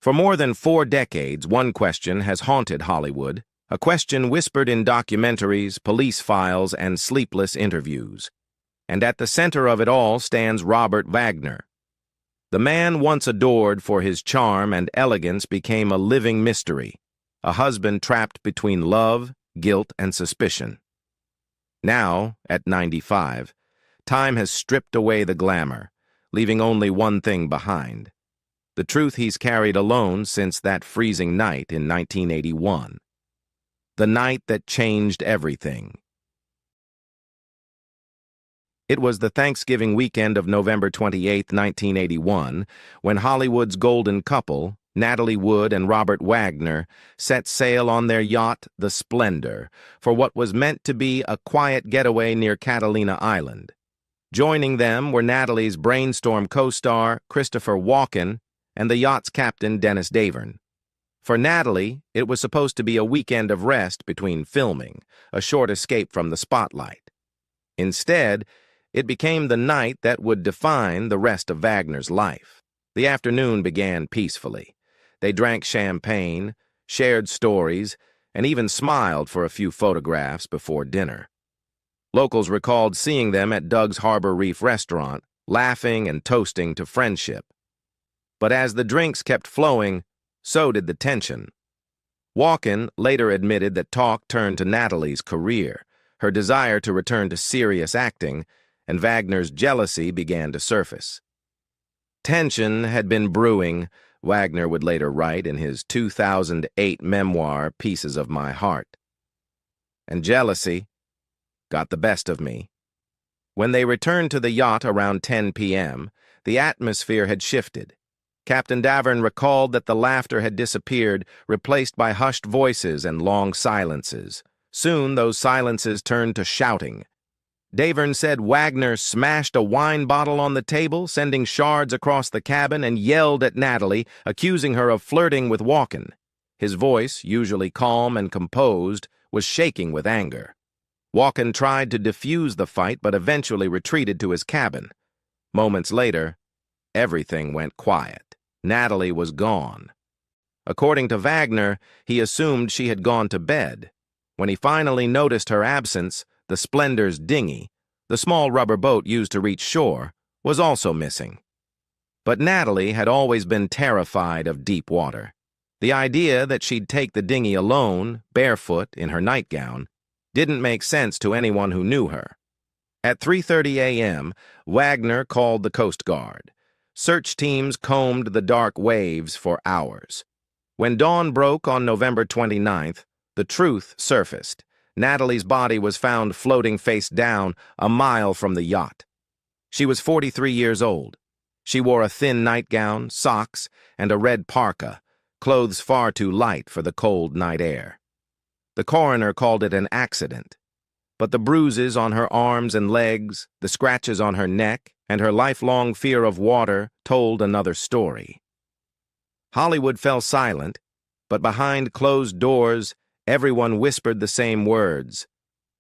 For more than 4 decades, one question has haunted Hollywood, a question whispered in documentaries, police files, and sleepless interviews. And at the center of it all stands Robert Wagner. The man once adored for his charm and elegance became a living mystery, a husband trapped between love, guilt, and suspicion. Now, at 95, time has stripped away the glamour, leaving only one thing behind: the truth he's carried alone since that freezing night in 1981. The night that changed everything. It was the Thanksgiving weekend of November 28, 1981, when Hollywood's golden couple, Natalie Wood and Robert Wagner, set sail on their yacht, the Splendor, for what was meant to be a quiet getaway near Catalina Island. Joining them were Natalie's Brainstorm co-star, Christopher Walken, and the yacht's captain, Dennis Davern. For Natalie, it was supposed to be a weekend of rest between filming, a short escape from the spotlight. Instead, it became the night that would define the rest of Wagner's life. The afternoon began peacefully. They drank champagne, shared stories, and even smiled for a few photographs before dinner. Locals recalled seeing them at Doug's Harbor Reef restaurant, laughing and toasting to friendship. But as the drinks kept flowing, so did the tension. Walken later admitted that talk turned to Natalie's career, her desire to return to serious acting, and Wagner's jealousy began to surface. Tension had been brewing, Wagner would later write in his 2008 memoir, Pieces of My Heart. And jealousy got the best of me. When they returned to the yacht around 10 p.m., the atmosphere had shifted. Captain Davern recalled that the laughter had disappeared, replaced by hushed voices and long silences. Soon those silences turned to shouting. Davern said Wagner smashed a wine bottle on the table, sending shards across the cabin, and yelled at Natalie, accusing her of flirting with Walken. His voice, usually calm and composed, was shaking with anger. Walken tried to defuse the fight but eventually retreated to his cabin. Moments later, everything went quiet. Natalie was gone. According to Wagner, he assumed she had gone to bed. When he finally noticed her absence, the Splendor's dinghy, the small rubber boat used to reach shore, was also missing. But Natalie had always been terrified of deep water. The idea that she'd take the dinghy alone, barefoot, in her nightgown, didn't make sense to anyone who knew her. At 3:30 a.m., Wagner called the Coast Guard. Search teams combed the dark waves for hours. When dawn broke on November 29th, the truth surfaced. Natalie's body was found floating face down a mile from the yacht. She was 43 years old. She wore a thin nightgown, socks, and a red parka, clothes far too light for the cold night air. The coroner called it an accident, but the bruises on her arms and legs, the scratches on her neck, and her lifelong fear of water told another story. Hollywood fell silent, but behind closed doors, everyone whispered the same words: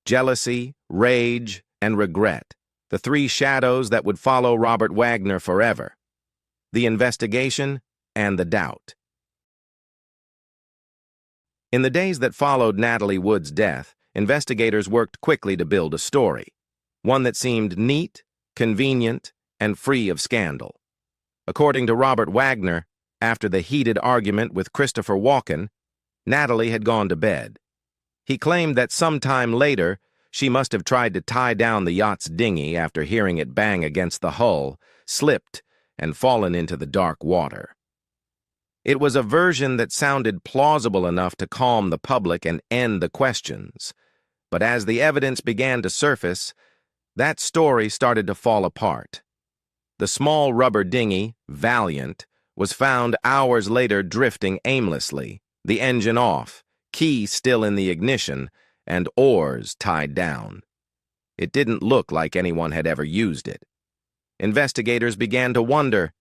jealousy, rage, and regret, the 3 shadows that would follow Robert Wagner forever. The investigation and the doubt. In the days that followed Natalie Wood's death, investigators worked quickly to build a story, one that seemed neat, convenient, and free of scandal. According to Robert Wagner, after the heated argument with Christopher Walken, Natalie had gone to bed. He claimed that sometime later, she must have tried to tie down the yacht's dinghy after hearing it bang against the hull, slipped, and fallen into the dark water. It was a version that sounded plausible enough to calm the public and end the questions. But as the evidence began to surface, that story started to fall apart. The small rubber dinghy, Valiant, was found hours later drifting aimlessly, the engine off, key still in the ignition, and oars tied down. It didn't look like anyone had ever used it. Investigators began to wonder,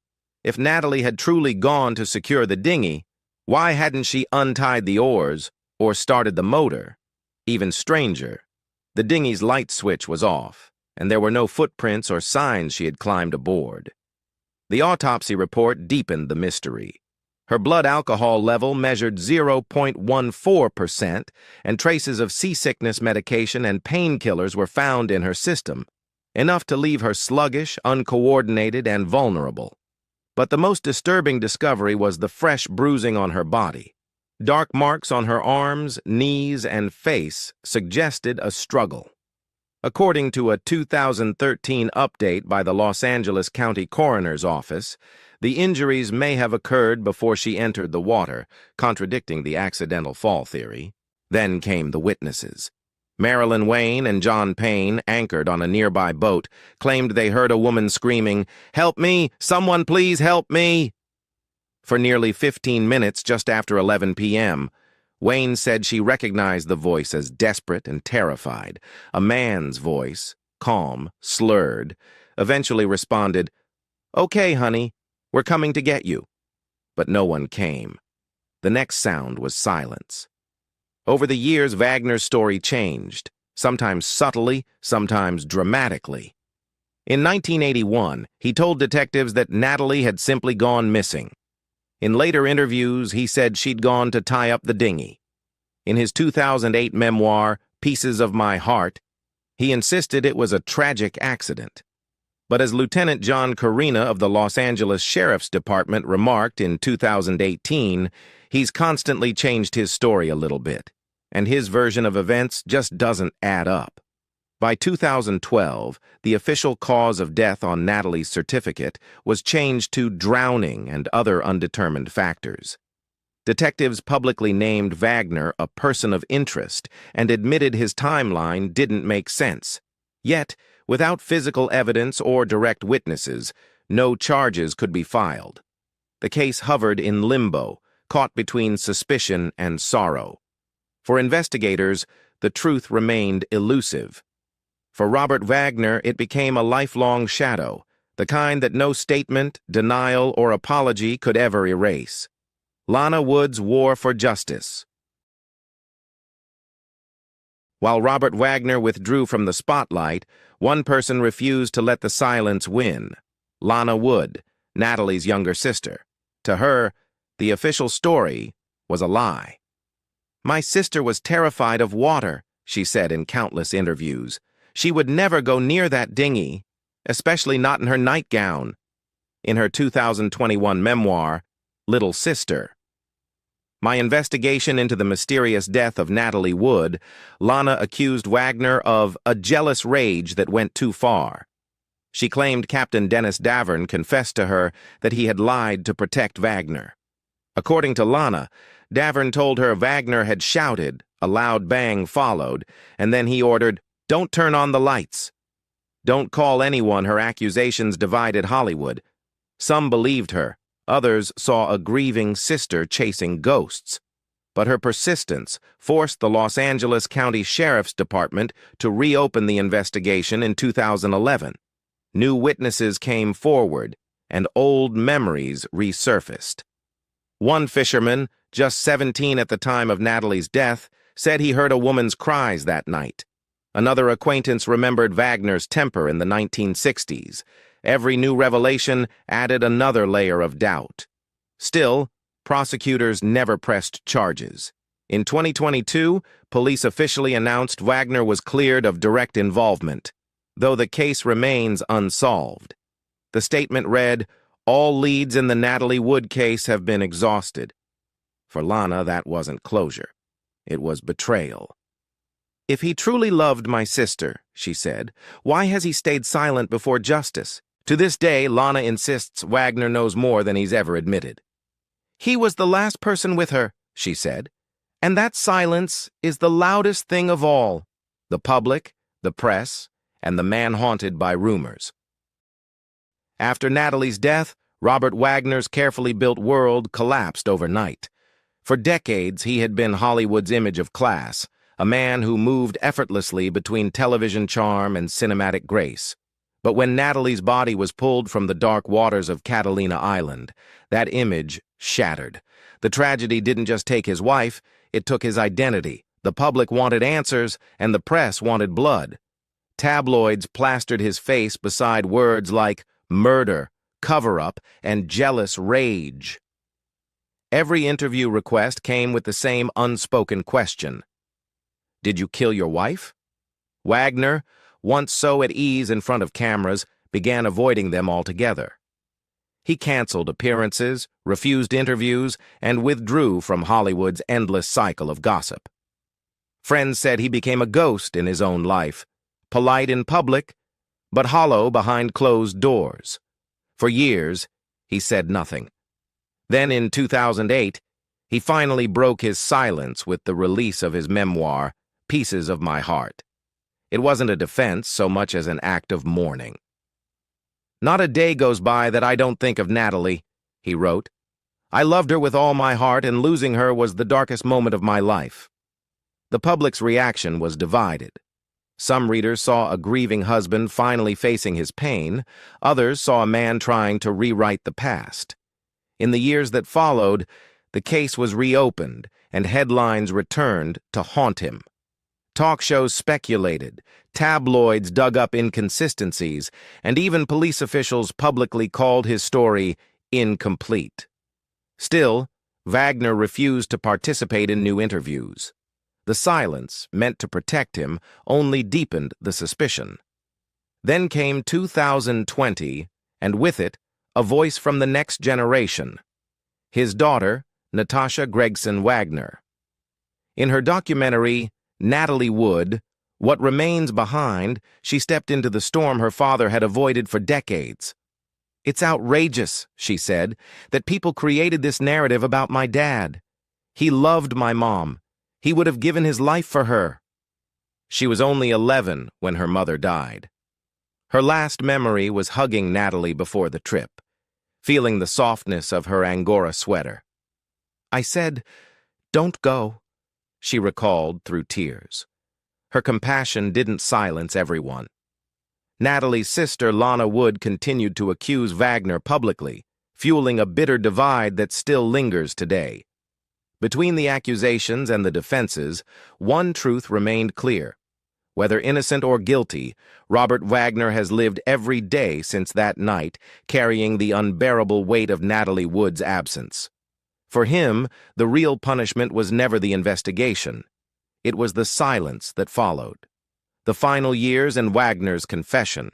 if Natalie had truly gone to secure the dinghy, why hadn't she untied the oars or started the motor? Even stranger, the dinghy's light switch was off, and there were no footprints or signs she had climbed aboard. The autopsy report deepened the mystery. Her blood alcohol level measured 0.14%, and traces of seasickness medication and painkillers were found in her system, enough to leave her sluggish, uncoordinated, and vulnerable. But the most disturbing discovery was the fresh bruising on her body. Dark marks on her arms, knees, and face suggested a struggle. According to a 2013 update by the Los Angeles County Coroner's Office, the injuries may have occurred before she entered the water, contradicting the accidental fall theory. Then came the witnesses. Marilyn Wayne and John Payne, anchored on a nearby boat, claimed they heard a woman screaming, "Help me! Someone please help me!" For nearly 15 minutes just after 11 p.m., Wayne said she recognized the voice as desperate and terrified. A man's voice, calm, slurred, eventually responded, "Okay, honey, we're coming to get you." But no one came. The next sound was silence. Over the years, Wagner's story changed, sometimes subtly, sometimes dramatically. In 1981, he told detectives that Natalie had simply gone missing. In later interviews, he said she'd gone to tie up the dinghy. In his 2008 memoir, Pieces of My Heart, he insisted it was a tragic accident. But as Lieutenant John Carina of the Los Angeles Sheriff's Department remarked in 2018, he's constantly changed his story a little bit, and his version of events just doesn't add up. By 2012, the official cause of death on Natalie's certificate was changed to drowning and other undetermined factors. Detectives publicly named Wagner a person of interest and admitted his timeline didn't make sense. Yet, without physical evidence or direct witnesses, no charges could be filed. The case hovered in limbo, caught between suspicion and sorrow. For investigators, the truth remained elusive. For Robert Wagner, it became a lifelong shadow, the kind that no statement, denial, or apology could ever erase. Lana Wood's war for justice. While Robert Wagner withdrew from the spotlight, one person refused to let the silence win: Lana Wood, Natalie's younger sister. To her, the official story was a lie. "My sister was terrified of water," she said in countless interviews. "She would never go near that dinghy, especially not in her nightgown." In her 2021 memoir, Little Sister. My investigation into the mysterious death of Natalie Wood, Lana accused Wagner of a jealous rage that went too far. She claimed Captain Dennis Davern confessed to her that he had lied to protect Wagner. According to Lana, Davern told her Wagner had shouted, a loud bang followed, and then he ordered, "Don't turn on the lights." Don't call anyone, her accusations divided Hollywood. Some believed her. Others saw a grieving sister chasing ghosts. But her persistence forced the Los Angeles County Sheriff's Department to reopen the investigation in 2011. New witnesses came forward, and old memories resurfaced. One fisherman, just 17 at the time of Natalie's death, said he heard a woman's cries that night. Another acquaintance remembered Wagner's temper in the 1960s. Every new revelation added another layer of doubt. Still, prosecutors never pressed charges. In 2022, police officially announced Wagner was cleared of direct involvement, though the case remains unsolved. The statement read, "All leads in the Natalie Wood case have been exhausted." For Lana, that wasn't closure. It was betrayal. "If he truly loved my sister," she said, "why has he stayed silent before justice?" To this day, Lana insists Wagner knows more than he's ever admitted. "He was the last person with her," she said, "and that silence is the loudest thing of all: the public, the press, and the man haunted by rumors." After Natalie's death, Robert Wagner's carefully built world collapsed overnight. For decades, he had been Hollywood's image of class, a man who moved effortlessly between television charm and cinematic grace. But when Natalie's body was pulled from the dark waters of Catalina Island, that image shattered. The tragedy didn't just take his wife, it took his identity. The public wanted answers, and the press wanted blood. Tabloids plastered his face beside words like murder, cover-up, and jealous rage. Every interview request came with the same unspoken question. Did you kill your wife? Wagner, once so at ease in front of cameras, began avoiding them altogether. He canceled appearances, refused interviews, and withdrew from Hollywood's endless cycle of gossip. Friends said he became a ghost in his own life, polite in public, but hollow behind closed doors. For years, he said nothing. Then in 2008, he finally broke his silence with the release of his memoir, Pieces of My Heart. It wasn't a defense so much as an act of mourning. Not a day goes by that I don't think of Natalie, he wrote. I loved her with all my heart, and losing her was the darkest moment of my life. The public's reaction was divided. Some readers saw a grieving husband finally facing his pain. Others saw a man trying to rewrite the past. In the years that followed, the case was reopened, and headlines returned to haunt him. Talk shows speculated, tabloids dug up inconsistencies, and even police officials publicly called his story incomplete. Still, Wagner refused to participate in new interviews. The silence, meant to protect him, only deepened the suspicion. Then came 2020, and with it, a voice from the next generation. His daughter, Natasha Gregson Wagner. In her documentary, Natalie Wood, What Remains Behind, she stepped into the storm her father had avoided for decades. It's outrageous, she said, that people created this narrative about my dad. He loved my mom. He would have given his life for her. She was only 11 when her mother died. Her last memory was hugging Natalie before the trip, feeling the softness of her Angora sweater. I said, "Don't go," she recalled through tears. Her compassion didn't silence everyone. Natalie's sister, Lana Wood, continued to accuse Wagner publicly, fueling a bitter divide that still lingers today. Between the accusations and the defenses, one truth remained clear. Whether innocent or guilty, Robert Wagner has lived every day since that night, carrying the unbearable weight of Natalie Wood's absence. For him, the real punishment was never the investigation. It was the silence that followed. The final years and Wagner's confession.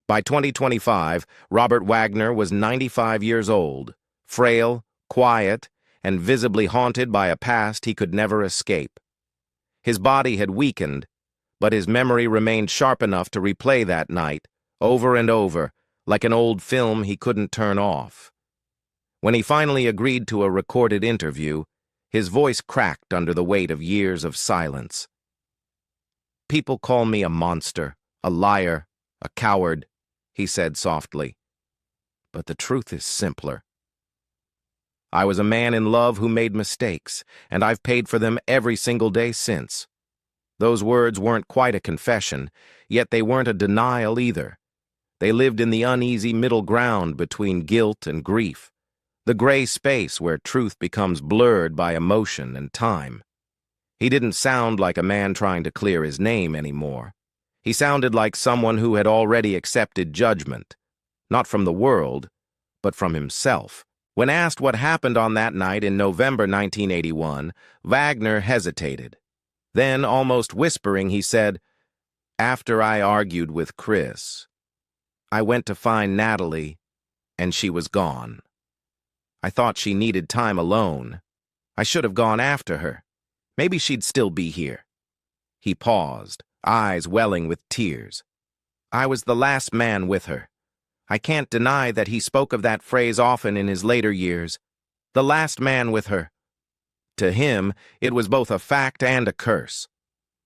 By 2025, Robert Wagner was 95 years old, frail, quiet, and visibly haunted by a past he could never escape. His body had weakened, but his memory remained sharp enough to replay that night, over and over, like an old film he couldn't turn off. When he finally agreed to a recorded interview, his voice cracked under the weight of years of silence. People call me a monster, a liar, a coward, he said softly. But the truth is simpler. I was a man in love who made mistakes, and I've paid for them every single day since. Those words weren't quite a confession, yet they weren't a denial either. They lived in the uneasy middle ground between guilt and grief, the gray space where truth becomes blurred by emotion and time. He didn't sound like a man trying to clear his name anymore. He sounded like someone who had already accepted judgment, not from the world, but from himself. When asked what happened on that night in November 1981, Wagner hesitated. Then, almost whispering, he said, "After I argued with Chris, I went to find Natalie, and she was gone. I thought she needed time alone. I should have gone after her. Maybe she'd still be here." He paused, eyes welling with tears. I was the last man with her. I can't deny that he spoke of that phrase often in his later years. The last man with her. To him, it was both a fact and a curse.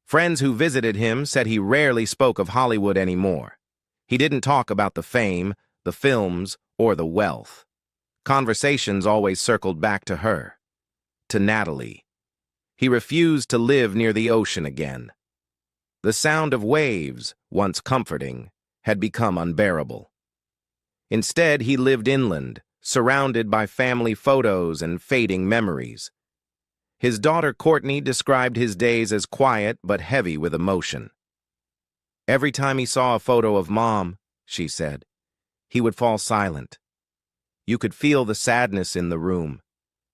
Friends who visited him said he rarely spoke of Hollywood anymore. He didn't talk about the fame, the films, or the wealth. Conversations always circled back to her, to Natalie. He refused to live near the ocean again. The sound of waves, once comforting, had become unbearable. Instead, he lived inland, surrounded by family photos and fading memories. His daughter Courtney described his days as quiet but heavy with emotion. Every time he saw a photo of Mom, she said, he would fall silent. You could feel the sadness in the room.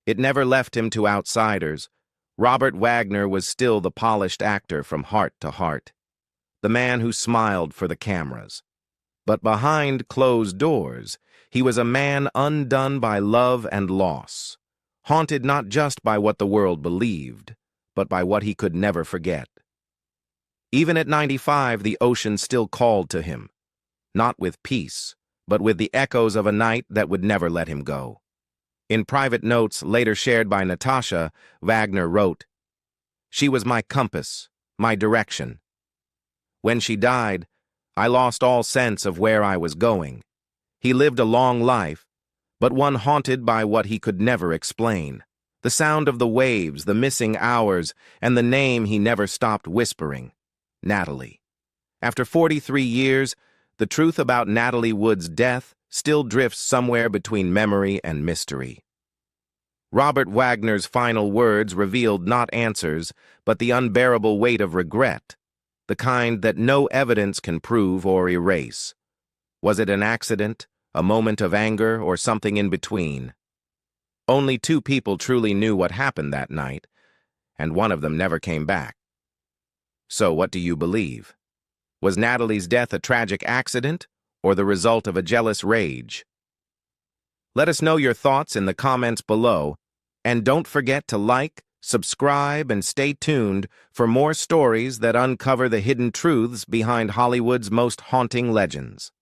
It never left him to outsiders. Robert Wagner was still the polished actor from heart to heart, the man who smiled for the cameras. But behind closed doors, he was a man undone by love and loss, haunted not just by what the world believed, but by what he could never forget. Even at 95, the ocean still called to him, not with peace, but with the echoes of a night that would never let him go. In private notes later shared by Natasha, Wagner wrote, "She was my compass, my direction. When she died, I lost all sense of where I was going. He lived a long life, but one haunted by what he could never explain. The sound of the waves, the missing hours, and the name he never stopped whispering, Natalie." After 43 years, the truth about Natalie Wood's death still drifts somewhere between memory and mystery. Robert Wagner's final words revealed not answers, but the unbearable weight of regret, the kind that no evidence can prove or erase. Was it an accident, a moment of anger, or something in between? Only two people truly knew what happened that night, and one of them never came back. So what do you believe? Was Natalie's death a tragic accident, or the result of a jealous rage? Let us know your thoughts in the comments below, and don't forget to like, subscribe, and stay tuned for more stories that uncover the hidden truths behind Hollywood's most haunting legends.